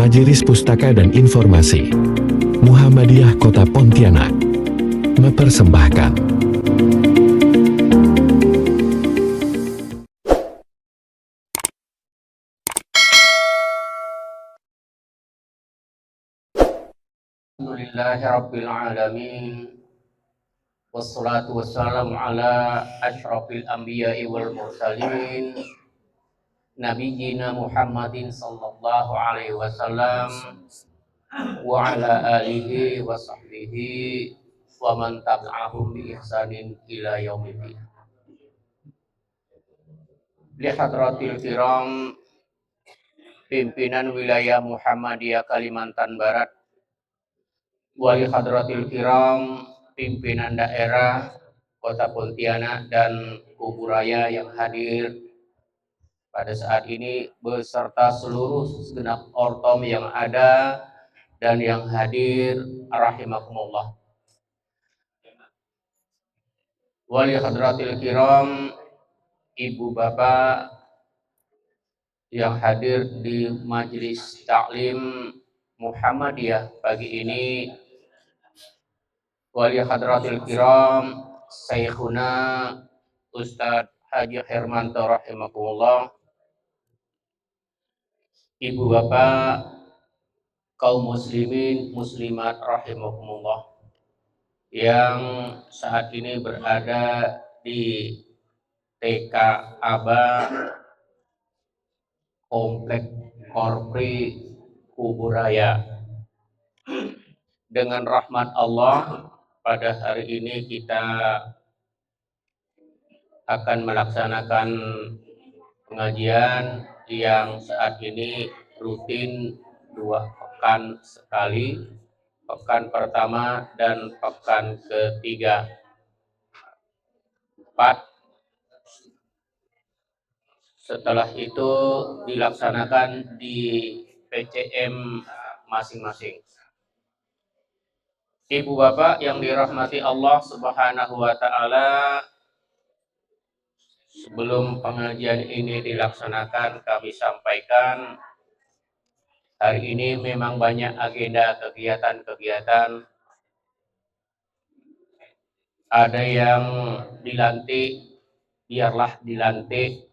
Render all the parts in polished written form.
Majelis Pustaka dan Informasi Muhammadiyah Kota Pontianak mempersembahkan Alhamdulillahirabbil alamin wassalatu wassalamu ala asyrafil anbiya'i wal mursalin nabiyyina Muhammadin sallallahu alaihi wasallam wa ala alihi wa sahbihi wa man tabi'ahum bi ihsanin ila yaumiddin. Li hadratil kiram pimpinan wilayah Muhammadiyah Kalimantan Barat, wali hadratil kiram pimpinan daerah Kota Pontianak dan Kuburaya yang hadir pada saat ini beserta seluruh segenap ortom yang ada dan yang hadir rahimakumullah. Wali hadratil kiram, ibu bapak yang hadir di majelis taklim Muhammadiyah pagi ini, wali hadratil kiram Syekhuna Ustadz Haji Hermanto rahimakumullah, ibu bapak kaum muslimin muslimat rahimakumullah yang saat ini berada di TK Aba Komplek Korpri Kuburaya. Dengan rahmat Allah, pada hari ini kita akan melaksanakan pengajian yang saat ini rutin 2 pekan sekali, pekan pertama dan pekan ketiga. 4. Setelah itu dilaksanakan di PCM masing-masing. Ibu bapak yang dirahmati Allah Subhanahu wa taala, sebelum pengajian ini dilaksanakan kami sampaikan hari ini memang banyak agenda kegiatan-kegiatan. Ada yang dilantik, biarlah dilantik.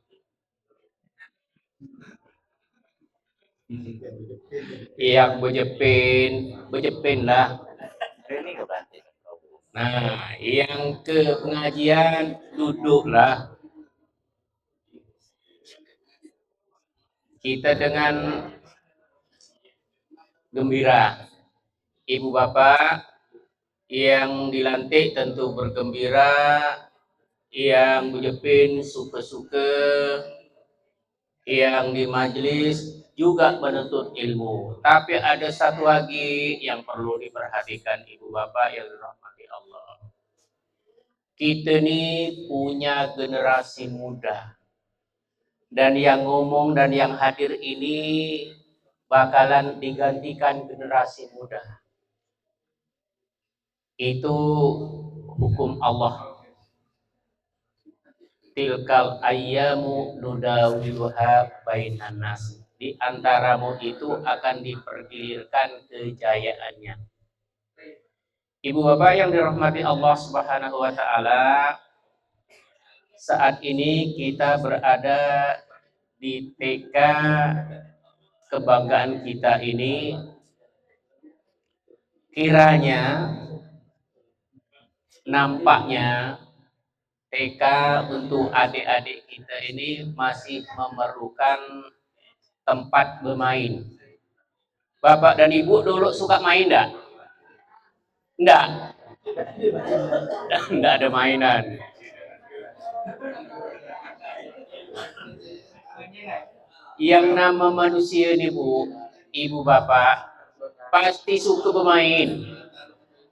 Yang bejepin lah. Nah, yang ke pengajian duduklah. Kita dengan gembira. Ibu bapak yang dilantik tentu bergembira, yang bejepin suka-suka, yang di majelis juga menuntut ilmu. Tapi ada satu lagi yang perlu diperhatikan ibu bapak yang dirahmati Allah. Kita nih punya generasi muda. Dan yang ngomong dan yang hadir ini bakalan digantikan generasi muda. Itu hukum Allah. Tilkal ayyamu nudawiluha bainan nas. Di antaramu itu akan dipergilirkan kejayaannya. Ibu bapak yang dirahmati Allah Subhanahu wa taala, saat ini kita berada di TK kebanggaan kita ini. Kiranya nampaknya TK untuk adik-adik kita ini masih memerlukan tempat bermain. Bapak dan ibu dulu suka main enggak? Enggak. Enggak ada mainan. Yang nama manusia ini Bu, ibu bapak pasti suka bermain.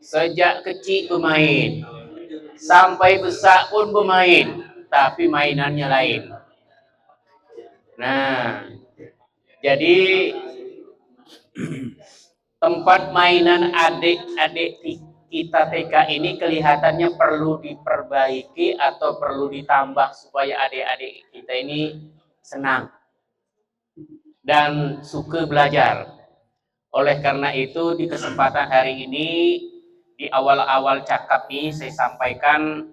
Sejak kecil bermain, sampai besar pun bermain, tapi mainannya lain. Nah, jadi tempat mainan adik-adik kita TK ini kelihatannya perlu diperbaiki atau perlu ditambah supaya adik-adik kita ini senang dan suka belajar. Oleh karena itu di kesempatan hari ini di awal-awal cakap ini saya sampaikan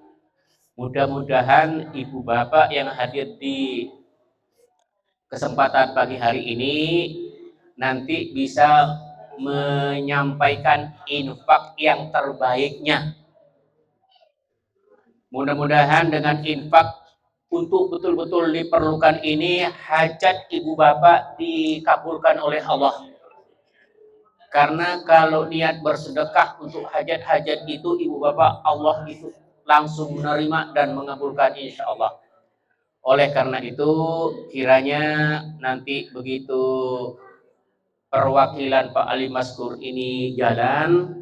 mudah-mudahan ibu bapak yang hadir di kesempatan pagi hari ini nanti bisa menyampaikan infak yang terbaiknya. Mudah-mudahan dengan infak untuk betul-betul diperlukan ini hajat ibu bapak dikabulkan oleh Allah. Karena kalau niat bersedekah untuk hajat-hajat itu ibu bapak, Allah itu langsung menerima dan mengabulkan insya Allah. Oleh karena itu kiranya nanti begitu perwakilan Pak Ali Maskur ini jalan,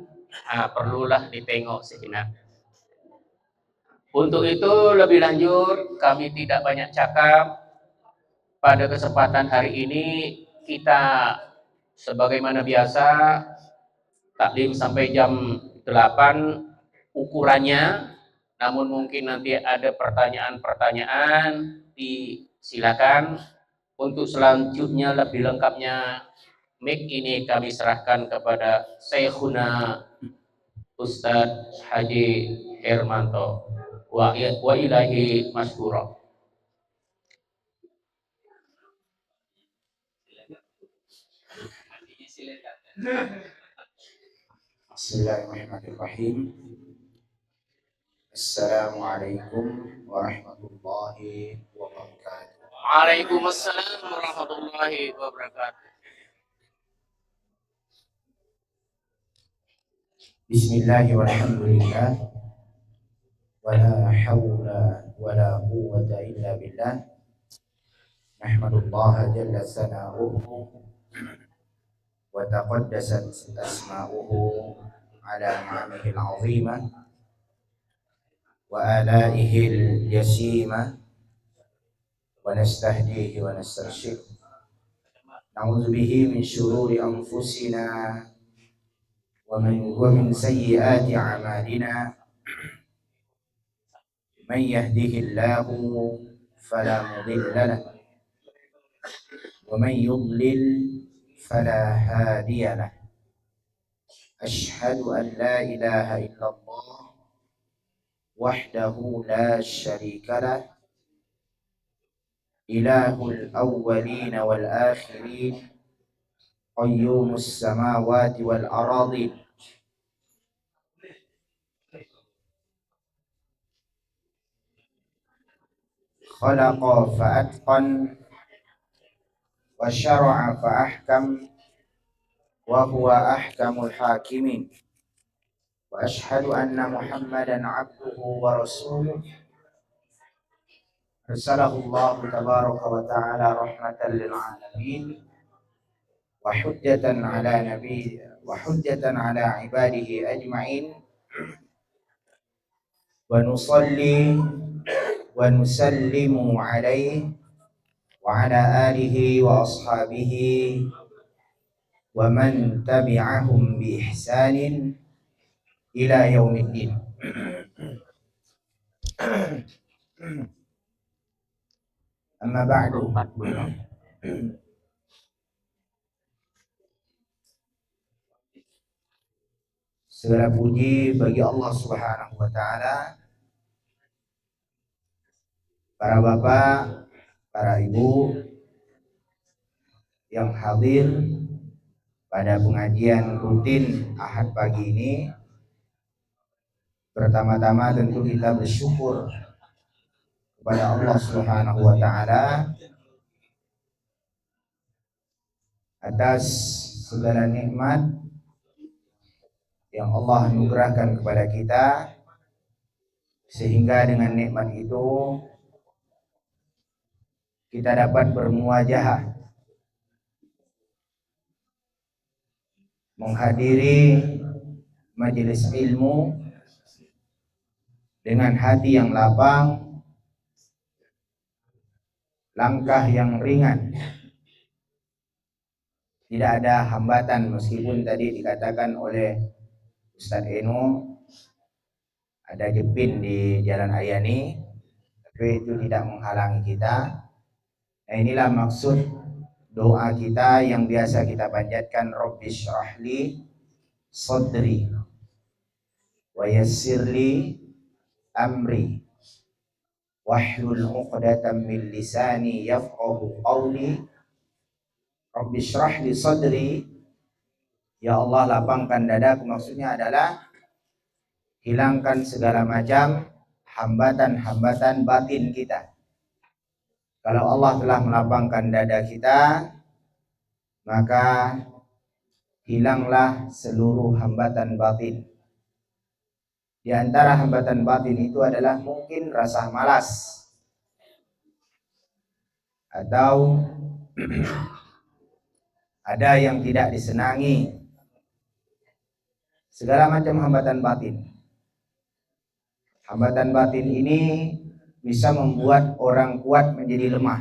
perlulah ditengok sejenak. Untuk itu lebih lanjut kami tidak banyak cakap. Pada kesempatan hari ini kita sebagaimana biasa taklim sampai jam 8 ukurannya, namun mungkin nanti ada pertanyaan-pertanyaan, disilakan. Untuk selanjutnya lebih lengkapnya mic ini kami serahkan kepada Syekhuna Ustadz Haji Hermanto wa ilahi masykurah. Bismillahirrahmanirrahim. Assalamualaikum warahmatullahi wabarakatuh. Waalaikumsalam warahmatullahi wabarakatuh. Bismillahirrahmanirrahim. Walhamdulillah wala hawla wala quwwata illa billah. Nahmadullaha jalla sana'uhu wa taqaddasat asma'uhu ala ni'amihi al-'azimah wa alaihi al-yasimah wa nastahdihi wa nastarshid. Na'udzu bihi min syururi anfusina ومن سيئات أعمالنا من يهده الله فلا مضل له ومن يضلل فلا هادي له. أشهد أن لا إله إلا الله وحده لا شريك له إله الأولين والآخرين قيوم السماوات والأراضين خلق فأتقن وشرع فأحكم وهو أحكم الحاكمين وأشهد أن محمدا عبده ورسوله أرسله الله تبارك وتعالى رحمة للعالمين وحجة على عباده أجمعين ونصلي ونسلم عليه وعلى آله وأصحابه ومن تبعهم بإحسان إلى يوم الدين. أما بعد. Segala puji bagi Allah Subhanahu wa taala. Para bapak, para ibu yang hadir pada pengajian rutin Ahad pagi ini, pertama-tama tentu kita bersyukur kepada Allah Subhanahu wa taala atas segala nikmat yang Allah anugerahkan kepada kita, sehingga dengan nikmat itu kita dapat bermuajahah menghadiri majelis ilmu dengan hati yang lapang, langkah yang ringan, tidak ada hambatan. Meskipun tadi dikatakan oleh Ustadz Eno ada jepin di Jalan Ayani, tapi itu tidak menghalangi kita. Nah, inilah maksud doa kita yang biasa kita panjatkan, Rabbi syrahli sadri wa yassirli amri wahlul 'uqdatam min lisani yafqahu qawli. Rabbi syrahli sadri, ya Allah lapangkan dadaku, maksudnya adalah hilangkan segala macam hambatan-hambatan batin kita. Kalau Allah telah melapangkan dada kita, maka hilanglah seluruh hambatan batin. Di antara hambatan batin itu adalah mungkin rasa malas atau ada yang tidak disenangi, segala macam hambatan batin. Hambatan batin ini bisa membuat orang kuat menjadi lemah.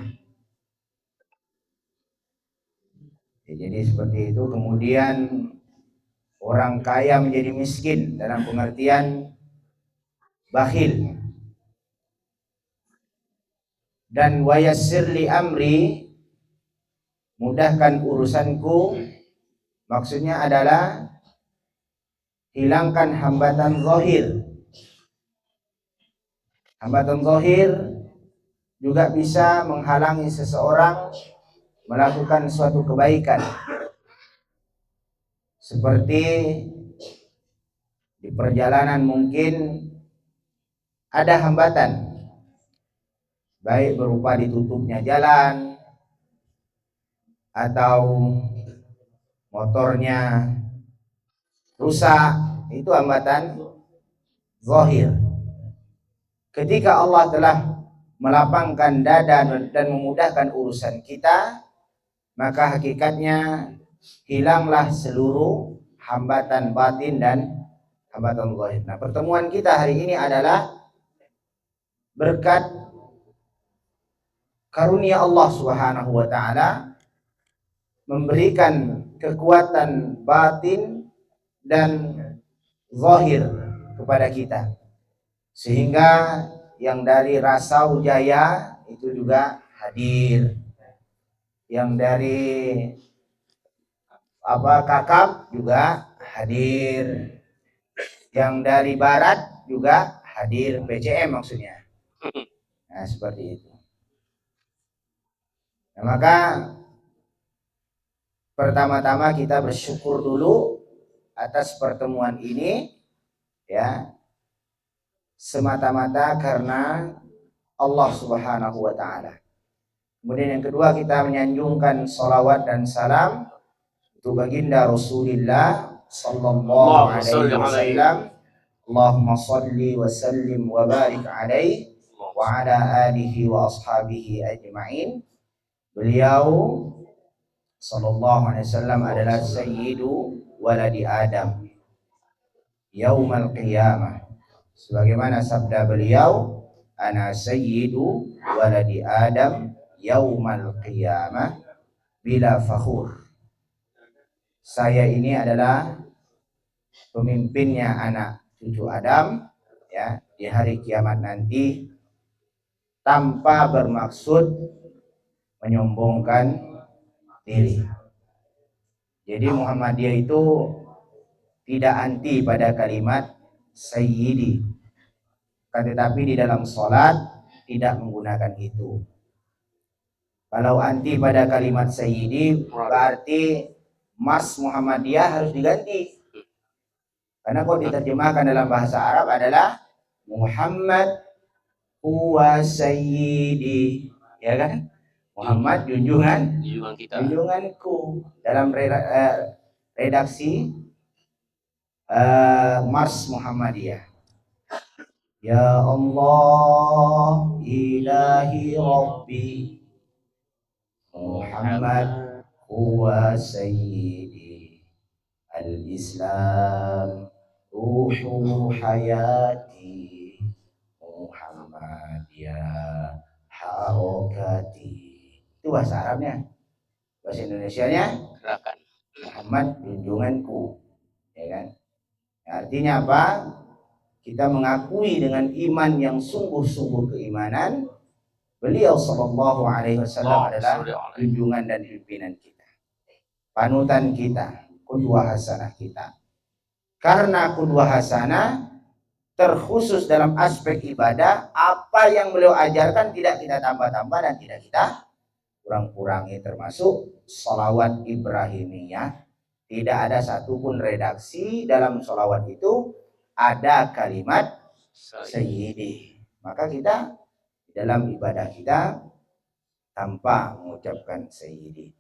Jadi seperti itu. Kemudian orang kaya menjadi miskin dalam pengertian bakhil. Dan wayassir li amri, mudahkan urusanku, maksudnya adalah hilangkan hambatan zahir. Hambatan zahir juga bisa menghalangi seseorang melakukan suatu kebaikan. Seperti di perjalanan mungkin ada hambatan, baik berupa ditutupnya jalan atau motornya rusak, itu hambatan zahir. Ketika Allah telah melapangkan dada dan memudahkan urusan kita, maka hakikatnya hilanglah seluruh hambatan batin dan hambatan zahir. Nah, pertemuan kita hari ini adalah berkat karunia Allah Subhanahu wa taala memberikan kekuatan batin dan zahir kepada kita, sehingga yang dari Rasau Jaya itu juga hadir, yang dari Kakap juga hadir, yang dari Barat juga hadir, PCM maksudnya. Nah, seperti itu. Nah, maka pertama-tama kita bersyukur dulu atas pertemuan ini, ya, semata-mata karena Allah Subhanahu wa taala. Kemudian yang kedua, kita menyanjungkan salawat dan salam untuk baginda Rasulullah sallallahu alaihi wasallam. Allahumma salli wa sallim wa barik alaihi wa ala alihi wa ashabihi ajma'in. Beliau sallallahu alaihi wasallam adalah sayyidu waladi Adam yaumal qiyamah. Sebagaimana sabda beliau, ana sayyidu waladi Adam yaumal qiyamah bila fakhur. Saya ini adalah pemimpinnya anak cucu Adam, ya, di hari kiamat nanti, tanpa bermaksud menyombongkan diri. Jadi Muhammadiyah itu tidak anti pada kalimat sayyidi, tetapi di dalam sholat tidak menggunakan itu. Kalau anti pada kalimat sayyidi, berarti Mas Muhammadiyah harus diganti. Karena kalau diterjemahkan dalam bahasa Arab adalah Muhammad huwa sayyidi, ya kan? Muhammad junjungan kita, junjunganku. Dalam redaksi Mars Muhammadiyah, ya Allah ilahi Rabbi Muhammad huwa sayyidi al-Islam ruhu hayati Muhammadiyah harokati. Itu bahasa Arabnya. Bahasa Indonesianya gerakan Muhammad junjunganku, ya kan? Artinya apa? Kita mengakui dengan iman yang sungguh-sungguh keimanan Beliau sallallahu alaihi wasallam adalah junjungan dan pimpinan kita, panutan kita, qudwah hasanah kita. Karena qudwah hasanah terkhusus dalam aspek ibadah, apa yang beliau ajarkan tidak kita tambah-tambah dan tidak kita kurang-kurangi, termasuk sholawat Ibrahimiyah. Tidak ada satupun redaksi dalam sholawat itu ada kalimat sayyidi. Maka kita dalam ibadah kita tanpa mengucapkan sayyidi.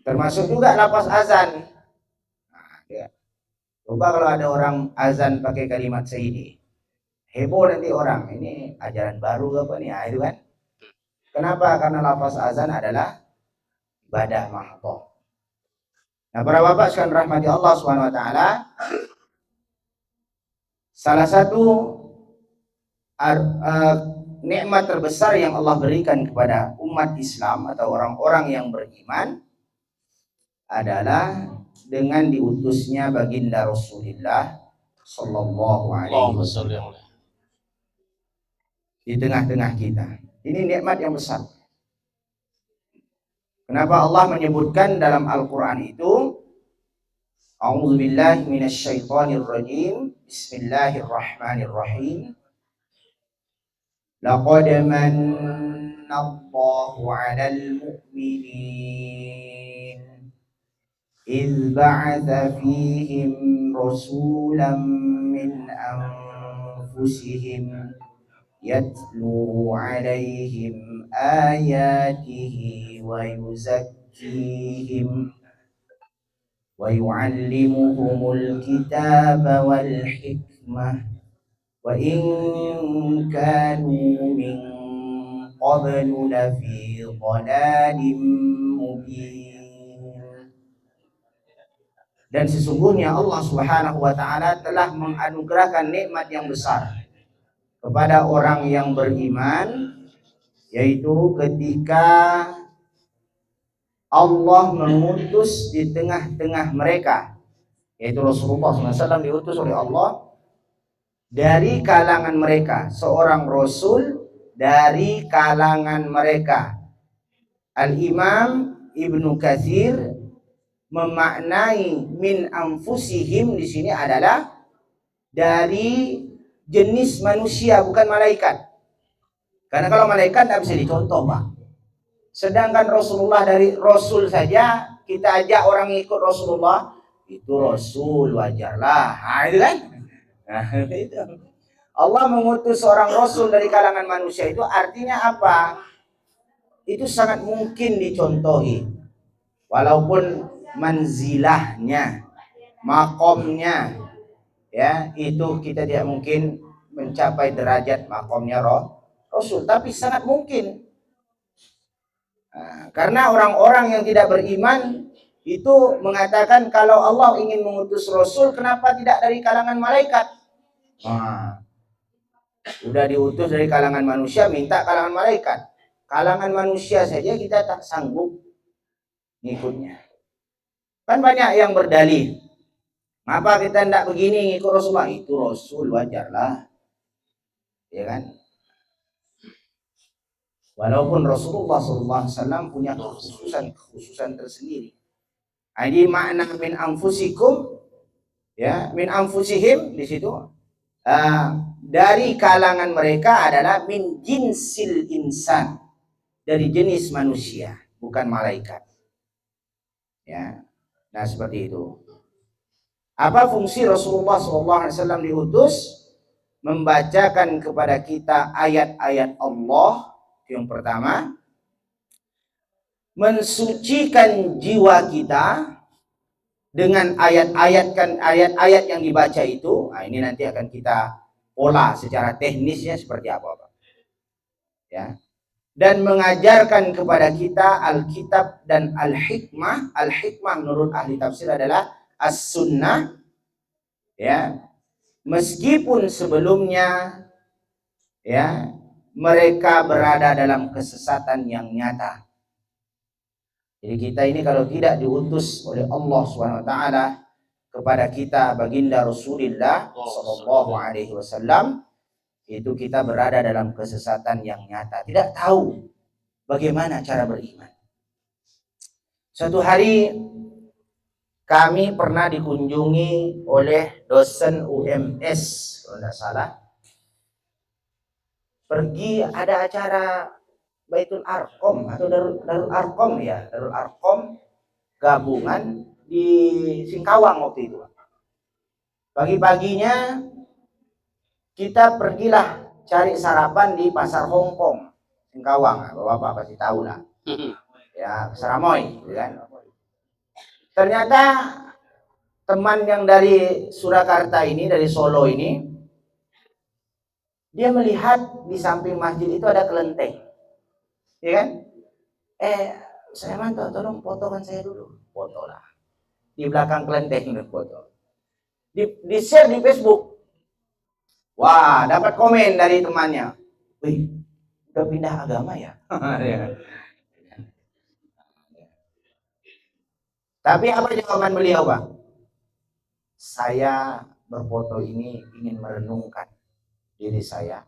Termasuk juga lafaz azan. Nah, ya. Coba kalau ada orang azan pakai kalimat sayyidi, heboh nanti orang, ini ajaran baru apa nih? Itu kan. Kenapa? Karena lafaz azan adalah ibadah mahdhah. Nah, para bapak sekalian rahmati Allah Subhanahu wa taala, salah satu nikmat terbesar yang Allah berikan kepada umat Islam atau orang-orang yang beriman adalah dengan diutusnya baginda Rasulullah sallallahu alaihi wasallam di tengah-tengah kita. Ini nikmat yang besar. Kenapa Allah menyebutkan dalam Al-Qur'an itu, A'udzubillahi minasyaitonir rajim, Bismillahirrahmanirrahim. Laqad mannallahu 'alal mu'minin إذ بعث فيهم رسولا من أنفسهم يتلو عليهم آياته ويزكيهم ويعلمهم الكتاب والحكمة وإن كانوا من قبل لفي ضلال مبين. Dan sesungguhnya Allah Subhanahu wa taala telah menganugerahkan nikmat yang besar kepada orang yang beriman, yaitu ketika Allah mengutus di tengah-tengah mereka, yaitu Rasulullah SAW diutus oleh Allah dari kalangan mereka, seorang Rasul dari kalangan mereka. Al-Imam Ibnu Katsir memaknai min anfusihim di sini adalah dari jenis manusia, bukan malaikat. Karena kalau malaikat tidak bisa dicontoh, Pak. Sedangkan Rasulullah dari Rasul saja, kita ajak orang ikut Rasulullah, itu Rasul, wajarlah. Nah, itu kan? Nah, itu. Allah mengutus seorang Rasul dari kalangan manusia itu artinya apa? Itu sangat mungkin dicontohi. Walaupun manzilahnya, makomnya, ya itu kita tidak mungkin mencapai derajat makomnya Rasul, tapi sangat mungkin. Nah, karena orang-orang yang tidak beriman itu mengatakan kalau Allah ingin mengutus Rasul, kenapa tidak dari kalangan malaikat? Nah, sudah diutus dari kalangan manusia, minta kalangan malaikat. Kalangan manusia saja kita tak sanggup ngikutnya. Kan banyak yang berdalih, ngapa kita tidak begini ngikut Rasulullah? Itu Rasul, wajarlah, ya kan? Walaupun Rasulullah SAW punya kekhususan tersendiri. Jadi makna min anfusikum, ya, min anfusihim di situ dari kalangan mereka adalah min jinsil insan, dari jenis manusia, bukan malaikat. Ya. Nah, seperti itu. Apa fungsi Rasulullah SAW diutus? Membacakan kepada kita ayat-ayat Allah, yang pertama. Mensucikan jiwa kita dengan ayat-ayat yang dibaca itu. Nah, ini nanti akan kita olah secara teknisnya seperti apa, Pak. Ya. Dan mengajarkan kepada kita Alkitab dan Al-Hikmah. Al-Hikmah menurut ahli tafsir adalah As-Sunnah, ya. Meskipun sebelumnya, ya, mereka berada dalam kesesatan yang nyata. Jadi kita ini kalau tidak diutus oleh Allah SWT kepada kita baginda Rasulullah sallallahu alaihi wasallam, itu kita berada dalam kesesatan yang nyata, tidak tahu bagaimana cara beriman. Suatu hari kami pernah dikunjungi oleh dosen UMS, kalau tidak salah. Pergi ada acara Baitul Arqam atau Darul Arqam ya, Darul Arqam gabungan di Singkawang waktu itu. Pagi-paginya kita pergilah cari sarapan di Pasar Hongkong, Singkawang. Bapak pasti tahu lah. Ya, Pasar Amoy, gitu kan. Ternyata teman yang dari Surakarta ini, dari Solo ini, dia melihat di samping masjid itu ada kelenteng. Ya kan? Saya mantau, tolong fotokan saya dulu. Foto lah. Di belakang kelenteng itu foto. Di share di Facebook. Wah, dapat komen dari temannya. Wih, udah pindah agama ya? Tapi apa jawaban beliau, Bang? Saya berfoto ini ingin merenungkan diri saya.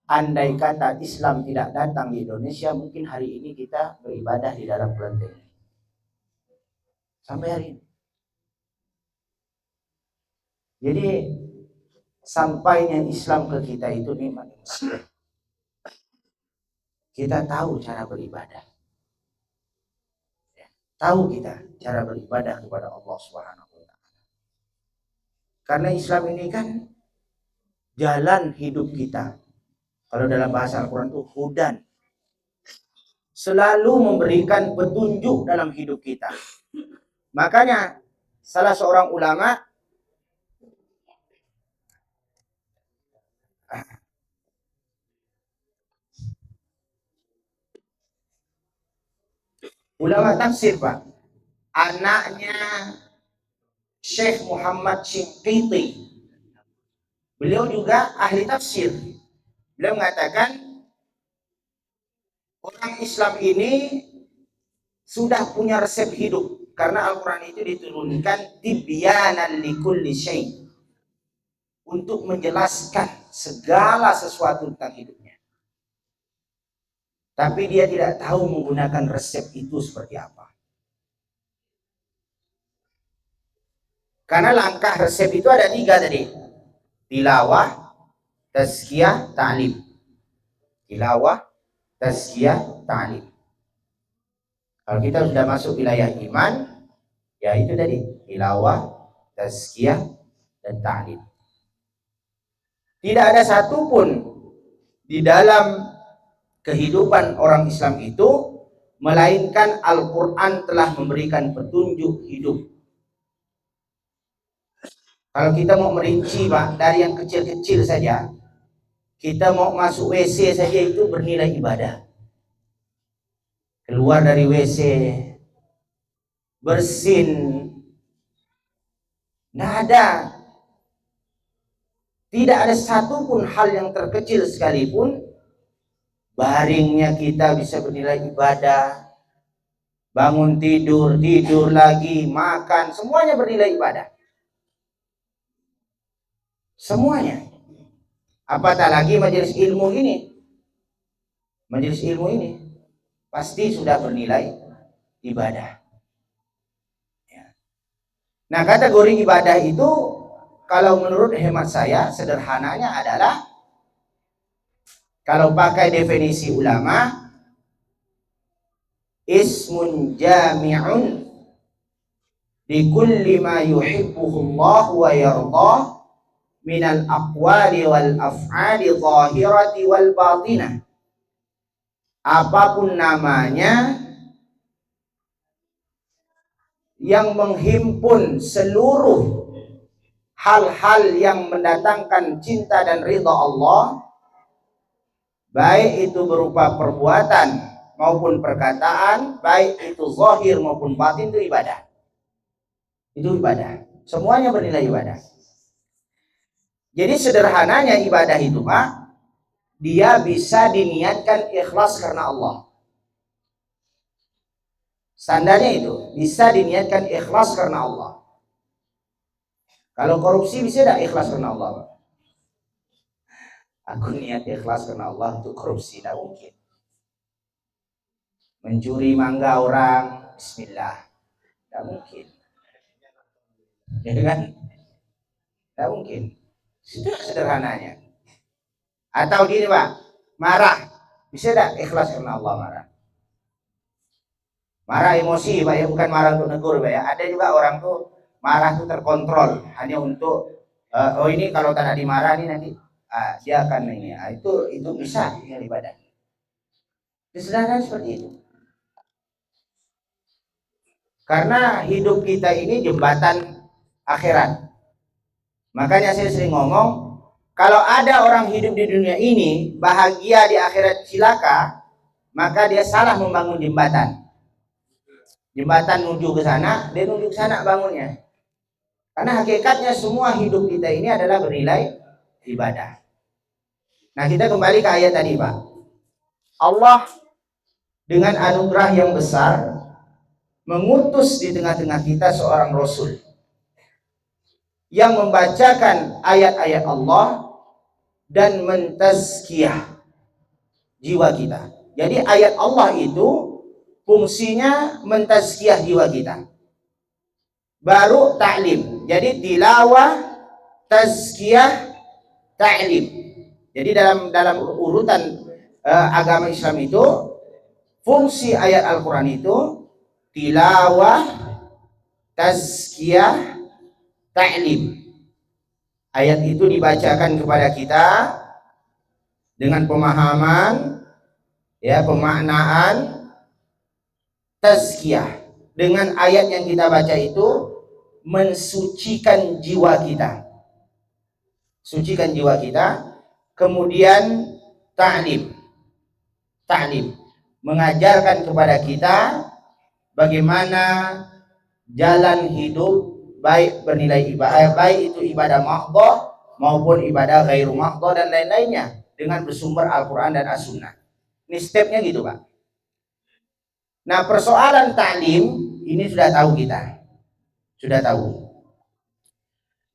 Andai kata Islam tidak datang di Indonesia, mungkin hari ini kita beribadah di dalam kelenteng. Sampai hari ini. Jadi sampainya Islam ke kita itu nikmat. Kita tahu cara beribadah. Tahu kita cara beribadah kepada Allah Subhanahu wa taala. Karena Islam ini kan jalan hidup kita. Kalau dalam bahasa Al-Qur'an itu hudan. Selalu memberikan petunjuk dalam hidup kita. Makanya salah seorang ulama tafsir, Pak, anaknya Syekh Muhammad Shinqiti, beliau juga ahli tafsir. Beliau mengatakan orang Islam ini sudah punya resep hidup karena Al-Quran itu diturunkan tibyanan likulli syai', untuk menjelaskan segala sesuatu tentang hidupnya. Tapi dia tidak tahu menggunakan resep itu seperti apa. Karena langkah resep itu ada 3 tadi. Tilawah, tazkiyah, ta'lim. Tilawah, tazkiyah, ta'lim. Kalau kita sudah masuk wilayah iman, ya itu tadi, tilawah, tazkiyah, dan ta'lim. Tidak ada satupun di dalam kehidupan orang Islam itu melainkan Al-Quran telah memberikan petunjuk hidup. Kalau kita mau merinci, Pak, dari yang kecil-kecil saja, kita mau masuk WC saja itu bernilai ibadah. Keluar dari WC, bersin, tidak ada satupun hal yang terkecil sekalipun, baringnya kita bisa bernilai ibadah. Bangun tidur, tidur lagi, makan, semuanya bernilai ibadah. Semuanya. Apatah lagi majelis ilmu ini. Majelis ilmu ini pasti sudah bernilai ibadah. Nah, kategori ibadah itu kalau menurut hemat saya sederhananya adalah, kalau pakai definisi ulama, ismun jami'un li kulli ma yuhibbuhu Allah wa yardah minal aqwali wal af'ali zahirati wal batinah. Apapun namanya yang menghimpun seluruh hal-hal yang mendatangkan cinta dan ridha Allah, baik itu berupa perbuatan maupun perkataan, baik itu zahir maupun batin, itu ibadah. Itu ibadah. Semuanya bernilai ibadah. Jadi sederhananya ibadah itu, Pak, dia bisa diniatkan ikhlas karena Allah. Standarnya itu bisa diniatkan ikhlas karena Allah. Kalau korupsi bisa tidak ikhlas karena Allah, Pak? Aku niat ikhlas karena Allah untuk korupsi, tidak mungkin. Mencuri mangga orang, bismillah, tidak mungkin. Ya kan? Tidak mungkin. Itu sederhananya. Atau gini Pak, marah, bisa tidak ikhlas karena Allah marah? Marah emosi Pak ya, bukan marah untuk negur Pak ya. Ada juga orang tuh marah tuh terkontrol, hanya untuk oh ini kalau tak dimarah nih nanti dia akan ini. Itu bisa dengan ibadah. Sederhana seperti itu. Karena hidup kita ini jembatan akhirat. Makanya saya sering ngomong, kalau ada orang hidup di dunia ini bahagia di akhirat cilaka, maka dia salah membangun jembatan. Jembatan menuju ke sana, dia menuju ke sana bangunnya. Karena hakikatnya semua hidup kita ini adalah bernilai ibadah. Nah, kita kembali ke ayat tadi, Pak. Allah dengan anugerah yang besar mengutus di tengah-tengah kita seorang rasul yang membacakan ayat-ayat Allah dan mentazkiyah jiwa kita. Jadi ayat Allah itu fungsinya mentazkiyah jiwa kita. Baru ta'lim. Jadi tilawah, tazkiyah, ta'lim. Jadi dalam urutan agama Islam itu fungsi ayat Al-Quran itu tilawah, tazkiyah, ta'lim. Ayat itu dibacakan kepada kita dengan pemahaman, ya, pemaknaan, tazkiyah. Dengan ayat yang kita baca itu mensucikan jiwa kita. Sucikan jiwa kita. Kemudian ta'lim. Ta'lim mengajarkan kepada kita bagaimana jalan hidup baik bernilai ibadah, baik itu ibadah mahdhah maupun ibadah ghairu mahdhah dan lain-lainnya dengan bersumber Al-Quran dan As-Sunnah. Ini stepnya gitu Pak. Nah, persoalan ta'lim ini sudah tahu kita. Sudah tahu.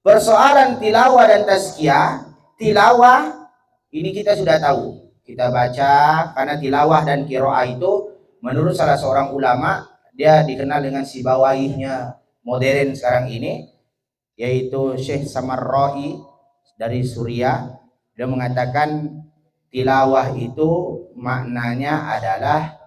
Persoalan tilawah dan tazkiyah, tilawah ini kita sudah tahu. Kita baca karena tilawah dan qiraah itu menurut salah seorang ulama, dia dikenal dengan sibawaihnya modern sekarang ini, yaitu Syekh Samarra'i dari Suriah. Dia mengatakan tilawah itu maknanya adalah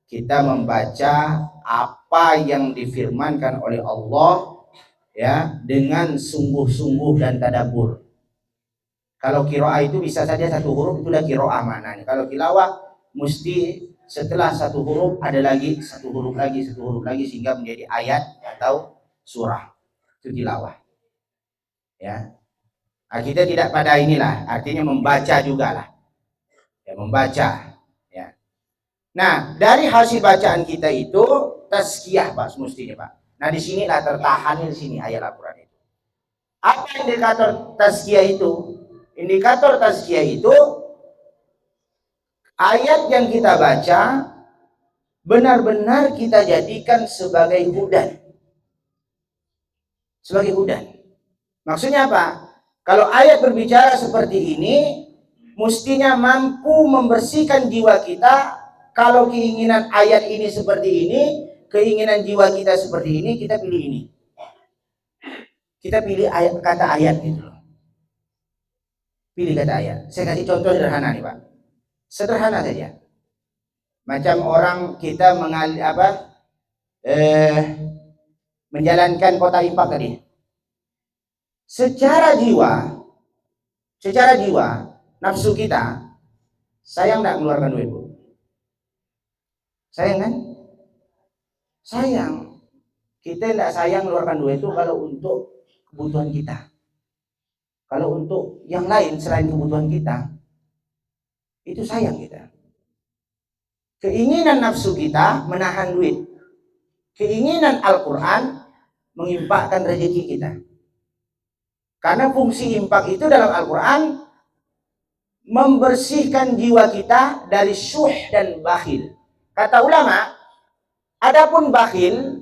kita membaca apa yang difirmankan oleh Allah, ya, dengan sungguh-sungguh dan tadabbur. Kalau qiraah itu bisa saja satu huruf itu udah qiraah maknanya. Kalau tilawah mesti setelah satu huruf ada lagi satu huruf lagi sehingga menjadi ayat atau surah. Itu tilawah. Ya. Nah, kita tidak pada inilah, artinya membaca juga lah. Ya, membaca, ya. Nah, dari hasil bacaan kita itu tazkiyah Pak semestinya Pak. Nah, di sinilah tertahan di sini ayat Al-Qur'an itu. Apa indikator tazkiyah itu? Indikator tazkiyah itu ayat yang kita baca benar-benar kita jadikan sebagai hudan. Sebagai hudan. Maksudnya apa? Kalau ayat berbicara seperti ini, mestinya mampu membersihkan jiwa kita. Kalau keinginan ayat ini seperti ini, keinginan jiwa kita seperti ini, kita pilih ini. Kita pilih ayat, kata ayat gitu loh. Pilih kata ayat. Saya kasih contoh sederhana nih Pak. Sederhana saja. Macam orang kita menjalankan kota infak tadi. Secara jiwa, nafsu kita sayang tidak mengeluarkan duit, Bu? Sayang kan? Sayang. Kita tidak sayang mengeluarkan duit itu kalau untuk kebutuhan kita. Kalau untuk yang lain selain kebutuhan kita, itu sayang kita. Keinginan nafsu kita menahan duit. Keinginan Al-Quran mengimpakkan rezeki kita. Karena fungsi impak itu dalam Al-Quran membersihkan jiwa kita dari syuh dan bakhil. Kata ulama, adapun bakhil,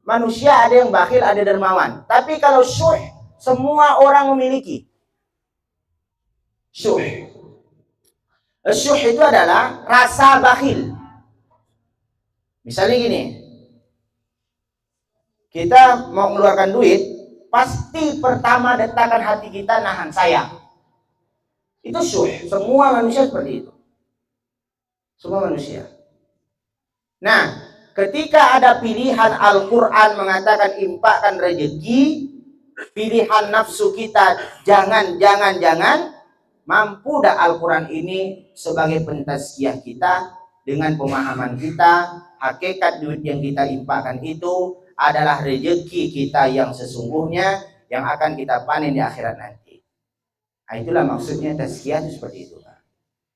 manusia ada yang bakhil, ada dermawan. Tapi kalau syuh, semua orang memiliki. Syuh. Syuh itu adalah rasa bakhil. Misalnya gini, kita mau mengeluarkan duit, pasti pertama detakan hati kita nahan sayang. Itu syuh. Semua manusia seperti itu. Semua manusia. Nah, ketika ada pilihan Al-Quran mengatakan infakkan rezeki, pilihan nafsu kita jangan, mampu dah Al-Quran ini sebagai pentazkiyah kita dengan pemahaman kita, hakikat duit yang kita infakkan itu adalah rezeki kita yang sesungguhnya yang akan kita panen di akhirat nanti. Nah, itulah maksudnya tazkiyah itu seperti itu.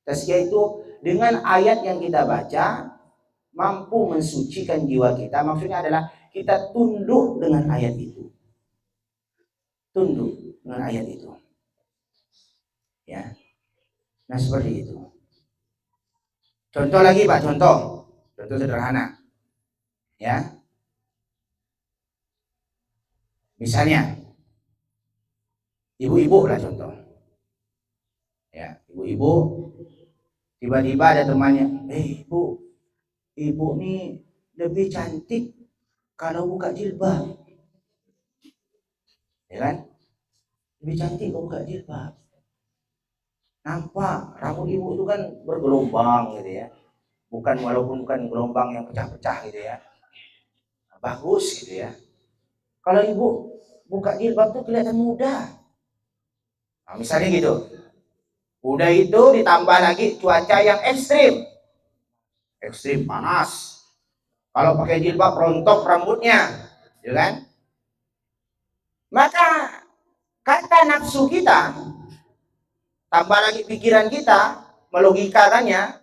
Tazkiyah itu dengan ayat yang kita baca mampu mensucikan jiwa kita. Maksudnya adalah kita tunduk dengan ayat itu. Tunduk dengan ayat itu. Ya. Nah, seperti itu. Contoh lagi, Pak, contoh sederhana. Ya. Misalnya ibu-ibu lah contoh. Ya, ibu-ibu tiba-tiba ada temannya, ibu nih lebih cantik kalau buka jilbab. Ya kan? Lebih cantik kalau buka jilbab. Nampak rambut ibu itu kan bergelombang gitu ya. Walaupun bukan gelombang yang pecah-pecah gitu ya. Bagus gitu ya. Kalau ibu buka jilbab tuh kelihatan muda. Nah, misalnya gitu. Udah itu ditambah lagi cuaca yang ekstrim. Ekstrim panas. Kalau pakai jilbab rontok rambutnya, ya kan? Maka kata nafsu kita, tambah lagi pikiran kita, melogikakannya,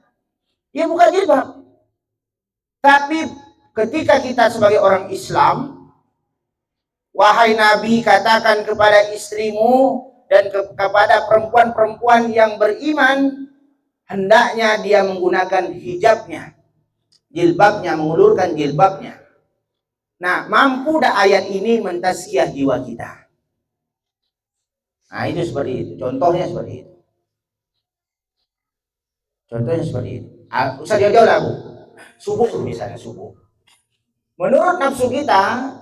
dia buka jilbab. Tapi ketika kita sebagai orang Islam, wahai Nabi, katakan kepada istrimu dan kepada perempuan-perempuan yang beriman, hendaknya dia menggunakan hijabnya, jilbabnya, mengulurkan jilbabnya. Nah, mampu dah ayat ini mentazkiyah jiwa kita. Nah, itu seperti itu. Contohnya seperti itu. Contohnya seperti itu. Usah jauh-jauh lah, Bu. Subuh misalnya, subuh. Menurut nafsu kita,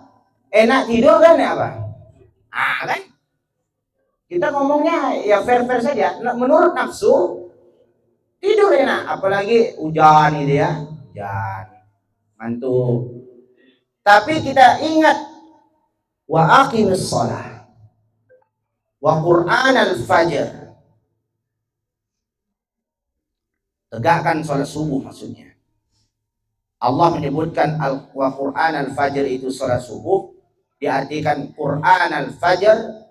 enak tidur kan ya apa? Kan? Kita ngomongnya ya fair-fair saja. Menurut nafsu, tidur enak. Apalagi hujan gitu ya. Hujan. Mantul. Tapi kita ingat, wa aqimus shalah wa Qur'an al-fajr. Tegakkan sholat subuh maksudnya. Allah menyebutkan wa Qur'an al-fajr itu sholat subuh, diartikan Qur'an al-fajr,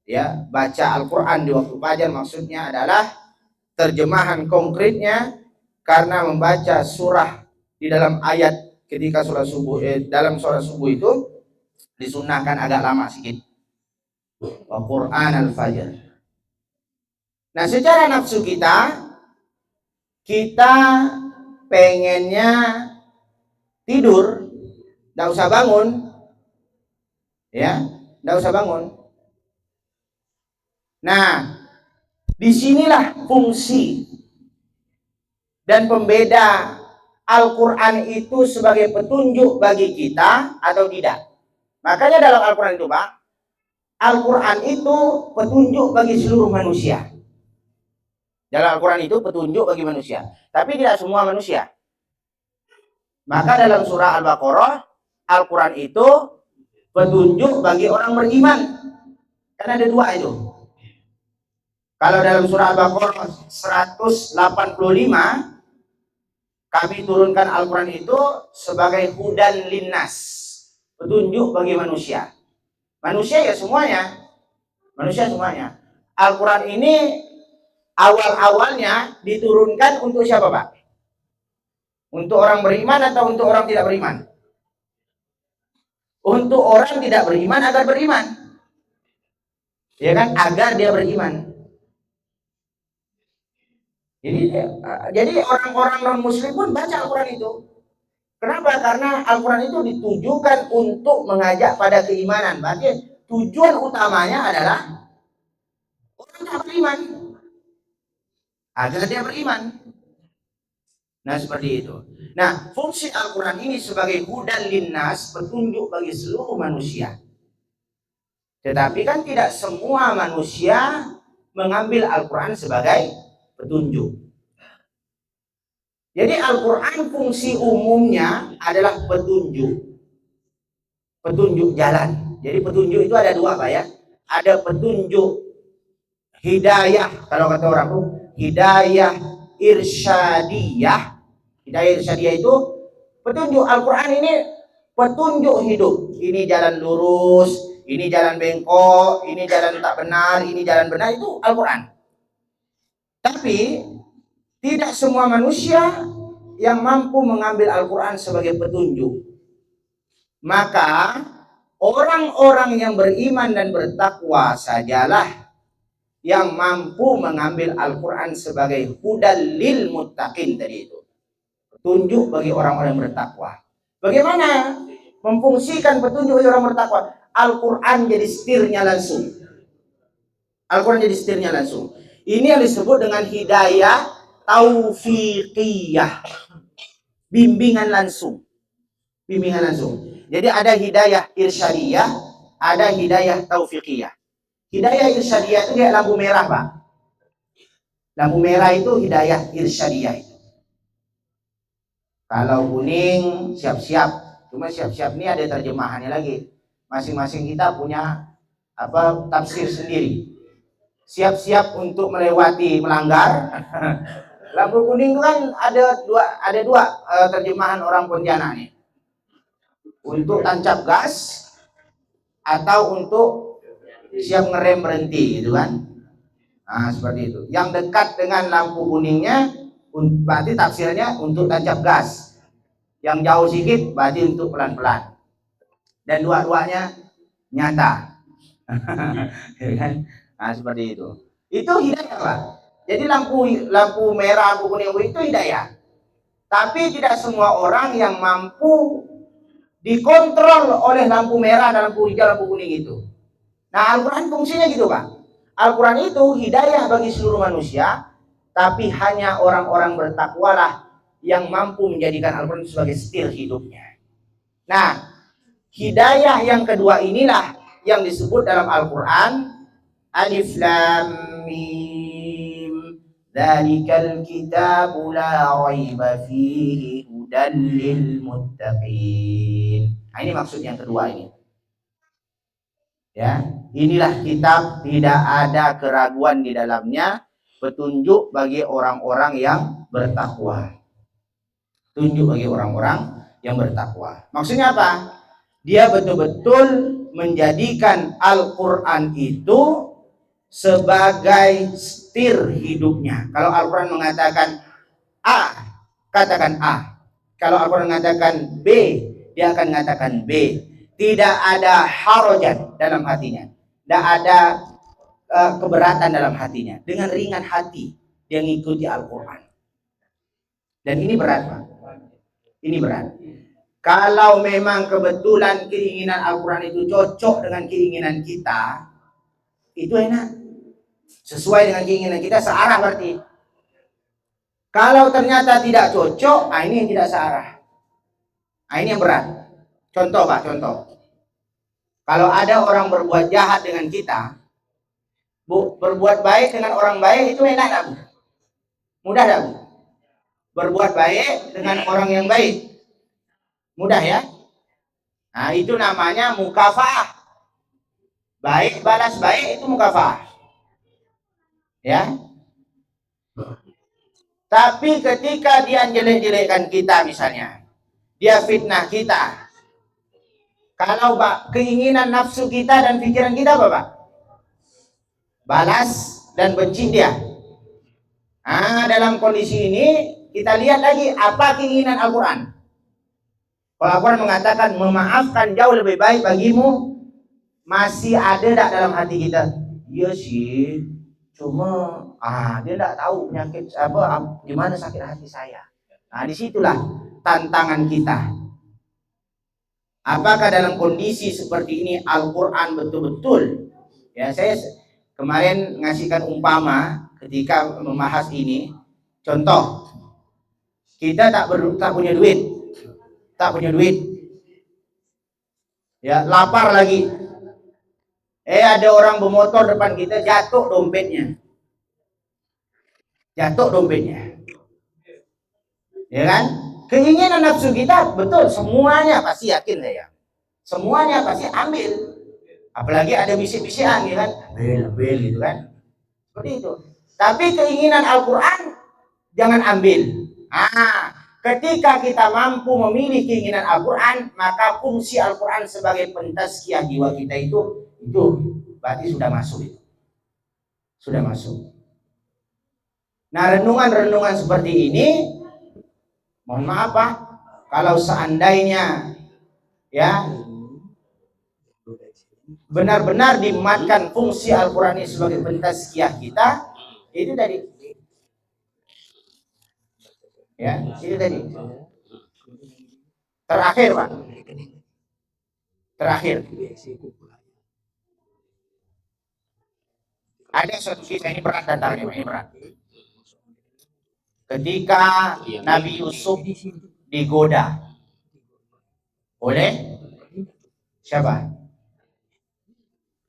ya, baca Al-Quran di waktu fajar maksudnya adalah terjemahan konkretnya karena membaca surah di dalam ayat ketika sholat subuh, dalam sholat subuh itu disunahkan agak lama sedikit. Wa Qur'an al-fajr. Nah, secara nafsu kita pengennya tidur, nggak usah bangun, ya, nggak usah bangun. Nah, disinilah fungsi dan pembeda Al-Quran itu sebagai petunjuk bagi kita atau tidak. Makanya dalam Al-Quran itu, Pak, Al-Quran itu petunjuk bagi seluruh manusia. Dalam Al-Quran itu petunjuk bagi manusia, tapi tidak semua manusia. Maka dalam surah Al-Baqarah, Al-Quran itu petunjuk bagi orang beriman. Karena ada dua itu. Kalau dalam surah Al-Baqarah 185, kami turunkan Al-Quran itu sebagai hudan linnas, petunjuk bagi manusia. Manusia ya semuanya. Manusia semuanya. Al-Quran ini awal-awalnya diturunkan untuk siapa, Pak? Untuk orang beriman atau untuk orang tidak beriman? Untuk orang tidak beriman agar beriman. Ya kan? Agar dia beriman. Jadi orang-orang non-muslim pun baca Al-Quran itu. Kenapa? Karena Al-Quran itu ditujukan untuk mengajak pada keimanan. Berarti tujuan utamanya adalah orang yang beriman. agar dia beriman. Nah, seperti itu. Nah, fungsi Al-Quran ini sebagai hudan linnas, petunjuk bagi seluruh manusia. Tetapi kan tidak semua manusia mengambil Al-Quran sebagai petunjuk. Jadi Al-Quran fungsi umumnya adalah petunjuk. Petunjuk jalan. Jadi petunjuk itu ada dua, Pak ya. Ada petunjuk hidayah, kalau kata orang tuh hidayah irsyadiyah. Hidayah irsyadiyah itu petunjuk. Al-Quran ini petunjuk hidup. Ini jalan lurus, ini jalan bengkok, ini jalan tak benar, ini jalan benar, itu Al-Quran. Tapi tidak semua manusia yang mampu mengambil Al-Quran sebagai petunjuk. Maka orang-orang yang beriman dan bertakwa sajalah yang mampu mengambil Al-Quran sebagai hudal lil muttaqin tadi itu. Petunjuk bagi orang-orang yang bertakwa. Bagaimana memfungsikan petunjuk bagi orang bertakwa? Al-Quran jadi setirnya langsung. Al-Quran jadi setirnya langsung. Ini yang disebut dengan hidayah taufiqiyah. Bimbingan langsung. Bimbingan langsung. Jadi ada hidayah irsyadiyah, ada hidayah taufiqiyah. Hidayah irsyadiyah itu kayak lampu merah, Pak. Lampu merah itu hidayah irsyadiyah itu. Kalau kuning siap-siap. Cuma siap-siap ini ada terjemahannya lagi. Masing-masing kita punya tafsir sendiri. Siap-siap untuk melewati melanggar. Lampu kuning itu kan ada dua terjemahan orang Pontianak nih. Untuk tancap gas atau untuk siap ngerem berhenti gitu kan. Nah, seperti itu. Yang dekat dengan lampu kuningnya berarti tafsirnya untuk tancap gas. Yang jauh sedikit berarti untuk pelan-pelan. Dan dua-duanya nyata. Ya kan? Nah, seperti itu. Itu hidayah, Pak. Jadi lampu merah, lampu kuning itu hidayah. Tapi tidak semua orang yang mampu dikontrol oleh lampu merah dan lampu hijau, lampu kuning itu. Nah, Al-Quran fungsinya gitu, Pak. Al-Quran itu hidayah bagi seluruh manusia, tapi hanya orang-orang bertakwalah yang mampu menjadikan Al-Quran sebagai setir hidupnya. Nah, hidayah yang kedua inilah yang disebut dalam Al-Quran Alif Lam Mim Dzalikal kitabu la raiba fihi hudan lil muttaqin. Nah, ini maksud yang kedua ini. Ya, inilah kitab tidak ada keraguan di dalamnya, petunjuk bagi orang-orang yang bertakwa. Tunjuk bagi orang-orang yang bertakwa. Maksudnya apa? Dia betul-betul menjadikan Al-Quran itu sebagai setir hidupnya. Kalau Al-Quran mengatakan A, katakan A. Kalau Al-Quran mengatakan B, dia akan mengatakan B. Tidak ada harajat dalam hatinya. Tidak ada keberatan dalam hatinya. Dengan ringan hati dia mengikuti Al-Quran. Dan ini berat, Pak. Ini berat. Kalau memang kebetulan keinginan Al-Quran itu cocok dengan keinginan kita, itu enak. Sesuai dengan keinginan kita, searah berarti. Kalau ternyata tidak cocok, ini yang tidak searah. Ini yang berat. Contoh, Pak, contoh. Kalau ada orang berbuat jahat dengan kita, Bu, berbuat baik dengan orang baik itu enak tak, Bu? Mudah tak, Bu? Berbuat baik dengan orang yang baik. Mudah ya? Nah, itu namanya mukafaah. Baik balas baik itu mukafaah. Ya. Tapi ketika dia jelek-jelekkan kita misalnya, dia fitnah kita, kalau Pak, keinginan nafsu kita dan pikiran kita apa, Pak? Balas dan benci dia. Nah, dalam kondisi ini kita lihat lagi apa keinginan Al-Quran. Kalau Al-Quran mengatakan memaafkan jauh lebih baik bagimu, masih ada tak dalam hati kita? Iya sih, cuma dia tidak tahu penyakit gimana sakit hati saya. Nah, disitulah tantangan kita. Apakah dalam kondisi seperti ini Al-Quran betul-betul, ya, saya kemarin ngasihkan umpama, ketika membahas ini. Contoh, kita tak punya duit, ya, lapar lagi. Ada orang bermotor depan kita, jatuh dompetnya, ya kan? Keinginan nafsu kita betul, semuanya pasti yakin saya, semuanya pasti ambil. Apalagi ada bisik-bisikan, ya kan? Ambil gitu kan, seperti itu. Tapi keinginan Al-Quran jangan ambil. Ketika kita mampu memilih keinginan Al-Quran, maka fungsi Al-Quran sebagai pentazkiyah jiwa kita itu berarti sudah masuk. Nah, renungan-renungan seperti ini, mohon maaf Pak, kalau seandainya ya benar-benar dimatkan fungsi Al-Quran ini sebagai pentazkiyah kita, itu tadi. Ya, itu tadi. Terakhir Pak. Ada suatu kisah, ini berat datangnya, ini berat. Ketika Nabi Yusuf digoda oleh siapa?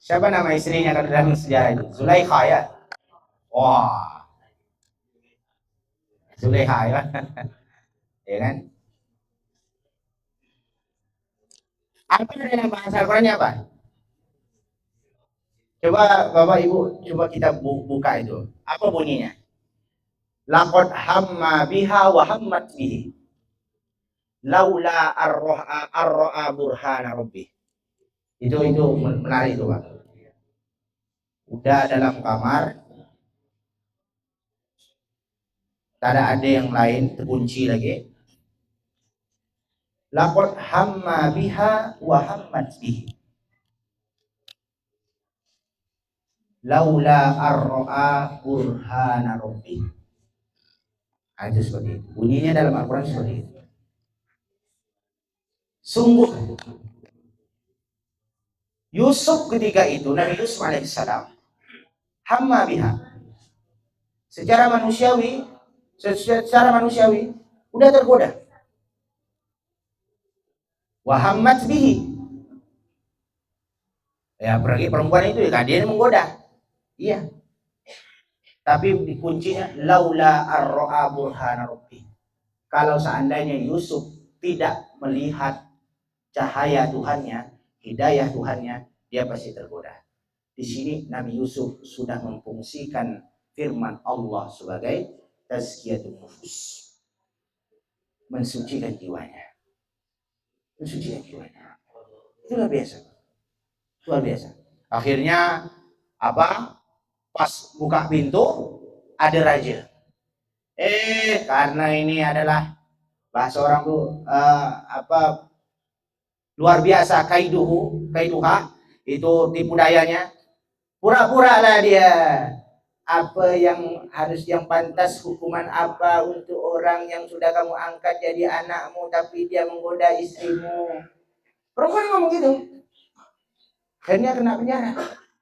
Siapa nama istrinya kalau dalam sejarah itu? Zulaikha ya. Wah, Zulaikha ya. Ya kan? Apa dalam bahasa Al-Qurannya apa? Coba Bapak Ibu, coba kita buka itu. Apa bunyinya? Laqad hamma biha wa hammat bihi laula arra'a burhana rabbih. Itu menarik itu Pak. Udah dalam kamar, tak ada yang lain, terkunci lagi. Laqad hamma biha wa hammat bihi laula arra'a burhana rabbih. Itu seperti itu. Bunyinya dalam Al-Quran seperti itu. Sungguh Yusuf ketika itu, Nabi Yusuf alaihissalam, hamma biha, secara manusiawi udah tergoda. Wa hammat bihi, ya perempuan itu ya dia menggoda. Iya. Tapi kuncinya laula arra'a burhana rabbi. Kalau seandainya Yusuf tidak melihat cahaya Tuhannya, hidayah Tuhannya, dia pasti tergoda. Di sini Nabi Yusuf sudah memfungsikan firman Allah sebagai tazkiyatun nufus, mensucikan jiwanya. Itu luar biasa. Akhirnya apa? Pas buka pintu ada raja. Karena ini adalah bahasa orang tuh luar biasa, kaiduha itu tipu dayanya. Pura-pura lah dia. Apa yang pantas, hukuman apa untuk orang yang sudah kamu angkat jadi anakmu tapi dia menggoda istrimu. Perempuan ngomong gitu. Akhirnya kena penjara.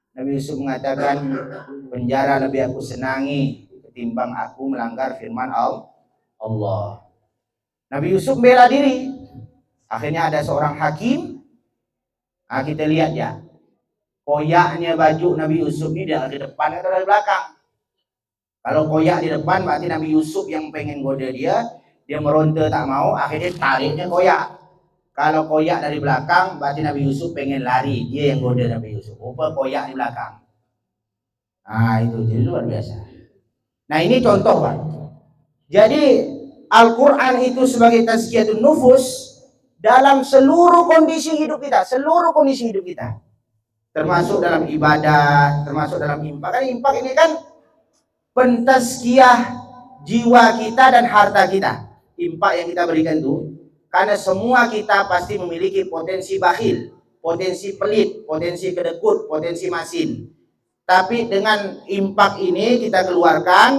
Nabi Yusuf mengatakan, penjara lebih aku senangi ketimbang aku melanggar firman Allah. Nabi Yusuf bela diri. Akhirnya ada seorang hakim. Kita lihat ya, koyaknya baju Nabi Yusuf ini dari depan atau dari belakang. Kalau koyak di depan berarti Nabi Yusuf yang pengen goda dia meronta tak mau, akhirnya tariknya koyak. Kalau koyak dari belakang berarti Nabi Yusuf pengen lari, dia yang goda Nabi Yusuf. Koyak di belakang. Nah itu jadi luar biasa. Nah ini contoh Pak. Jadi Al-Quran itu sebagai tazkiyatun nufus dalam seluruh kondisi hidup kita, termasuk dalam ibadah, termasuk dalam infak. Kan infak ini kan pentazkiyah jiwa kita dan harta kita. Infak yang kita berikan itu, karena semua kita pasti memiliki potensi bakhil, potensi pelit, potensi kedekut, potensi masin. Tapi dengan infak ini kita keluarkan,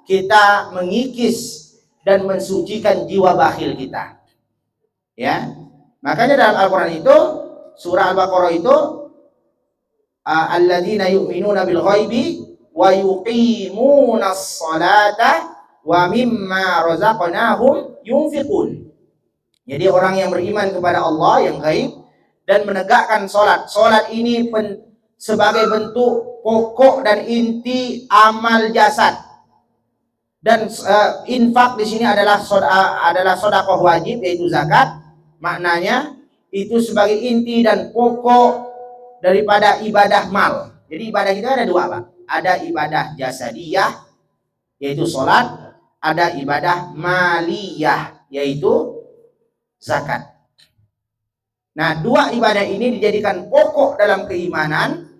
kita mengikis dan mensucikan jiwa bakhil kita. Ya, makanya dalam Al-Quran itu, surah Al-Baqarah itu, alladzina yu'minuna bil ghaibi wa yuqimunas salata wa mimma razaqnahum yunfiqun. Jadi orang yang beriman kepada Allah yang gaib dan menegakkan salat. Salat ini sebagai bentuk pokok dan inti amal jasad. Dan infak di sini adalah sedekah wajib, yaitu zakat. Maknanya itu sebagai inti dan pokok daripada ibadah mal. Jadi ibadah kita ada dua, Pak. Ada ibadah jasadiyah, yaitu salat. Ada ibadah maliyah, yaitu zakat. Nah, dua ibadah ini dijadikan pokok dalam keimanan,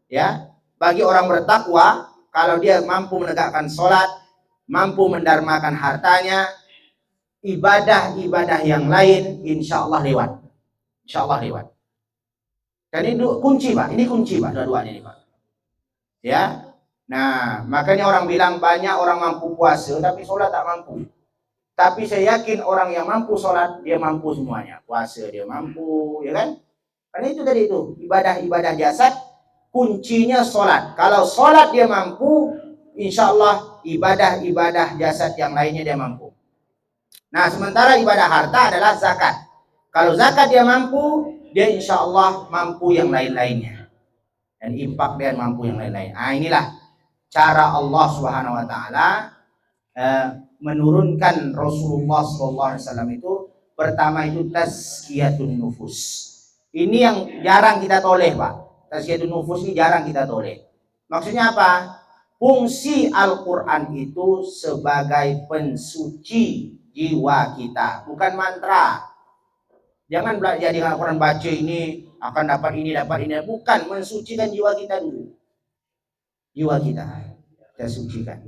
ya, bagi orang bertakwa. Kalau dia mampu menegakkan salat, mampu mendarmakan hartanya, ibadah-ibadah yang lain insya Allah lewat. Insya Allah lewat. Dan ini kunci, Pak. Ini kunci, Pak. Dua-duanya ini, Pak. Ya. Nah, makanya orang bilang banyak orang mampu puasa tapi sholat tak mampu. Tapi saya yakin orang yang mampu sholat, dia mampu semuanya. Puasa dia mampu, ya kan? Karena itu tadi itu, ibadah-ibadah jasad, kuncinya sholat. Kalau sholat dia mampu, insya Allah ibadah-ibadah jasad yang lainnya dia mampu. Nah, sementara ibadah harta adalah zakat. Kalau zakat dia mampu, dia insya Allah mampu yang lain-lainnya. Dan infak dia mampu yang lain-lain. Nah, inilah cara Allah Subhanahu wa taala menurunkan Rasulullah SAW itu. Pertama itu tazkiyatun nufus. Ini yang jarang kita toleh, Pak. Tazkiyatun nufus ini jarang kita toleh. Maksudnya apa? Fungsi Al-Quran itu sebagai pensuci jiwa kita, bukan mantra. Jangan belajar di Al-Quran baca ini akan dapat ini, bukan, mensucikan jiwa kita dulu. Jiwa kita sucikan.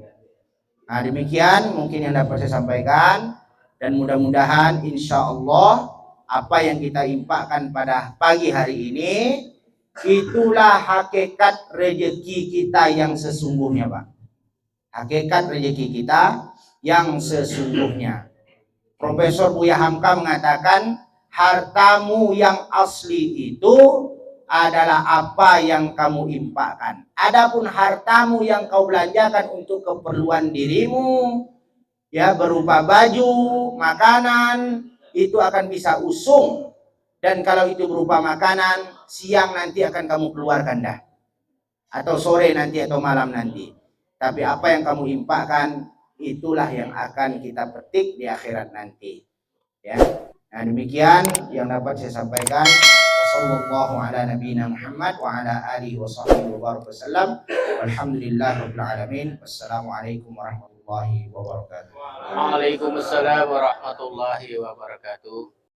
Nah, demikian mungkin yang dapat saya sampaikan, dan mudah-mudahan insya Allah apa yang kita infakkan pada pagi hari ini itulah hakikat rezeki kita yang sesungguhnya, Pak. Hakikat rezeki kita yang sesungguhnya. Profesor Buya Hamka mengatakan hartamu yang asli itu adalah apa yang kamu infakkan. Adapun hartamu yang kau belanjakan untuk keperluan dirimu, ya, berupa baju, makanan, itu akan bisa usung. Dan kalau itu berupa makanan, siang nanti akan kamu keluarkan dah. Atau sore nanti atau malam nanti. Tapi apa yang kamu infakkan, itulah yang akan kita petik di akhirat nanti. Ya. Nah, demikian yang dapat saya sampaikan. Wassallallahu ala nabiyina Muhammad wa ala alihi wa sahbihi wa wasallam. Walhamdulillahirabbil alamin. Wassalamualaikum warahmatullahi wabarakatuh. Waalaikumsalam warahmatullahi wabarakatuh.